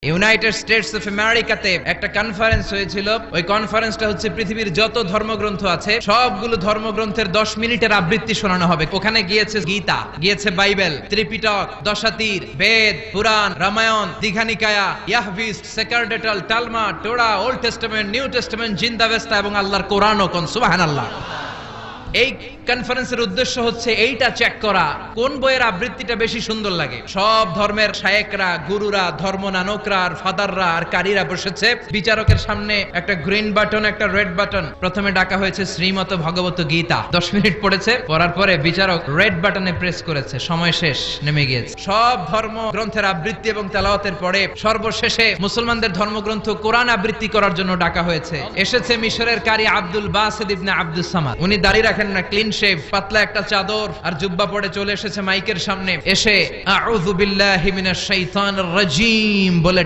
United states of আমেরিকাতে একটা conference হয়েছিল। ওই কনফারেন্সটা হচ্ছে পৃথিবীর যত ধর্মগ্রন্থ আছে সবগুলো ধর্মগ্রন্থের 10 মিনিটের আবৃত্তি শোনানো হবে। ওখানে গিয়েছে গীতা, গিয়েছে বাইবেল, ত্রিপিটক, দশাতীর, বেদ, পুরাণ, রামায়ণ, দীঘানিকায়া, ইয়াহভিস, সেকারডেটাল, টালমা, Torah, Old Testament, New Testament, Zend Avesta এবং আল্লাহর কোরআনও। কোন সুবহানাল্লাহ। এই কনফারেন্সের উদ্দেশ্য হচ্ছে এইটা চেক করা কোন বইয়ের আবৃত্তিটা বেশি সুন্দর লাগে। সব ধর্মের শায়েকরা, গুরুরা, ধর্মনানকরা আর ফাদাররা আর কারীরা বসেছে। বিচারকের সামনে একটা গ্রিন বাটন, একটা রেড বাটন। প্রথমে ডাকা হয়েছে শ্রীমত ভগবত গীতা। 10 মিনিট পড়েছে, পড়ার পরে বিচারক রেড বাটনে প্রেস করেছে, সময় শেষ, নেমে গিয়েছে। সব ধর্ম গ্রন্থের আবৃত্তি এবং তেলাওয়াতের পরে সর্বশেষে মুসলমানদের ধর্মগ্রন্থ কোরআন আবৃত্তি করার জন্য ডাকা হয়েছে। এসেছে মিশরের কারি আব্দুল বাসিত ইবনে আব্দুস সামাদ। উনি দাড়ি রাখেন না, ক্লিন শেভ, পাতলা একটা চাদর আর জুব্বা পরে চলে এসেছে মাইকের সামনে। এসে আউযু বিল্লাহি মিনাশ শাইতানির রাজীম বলে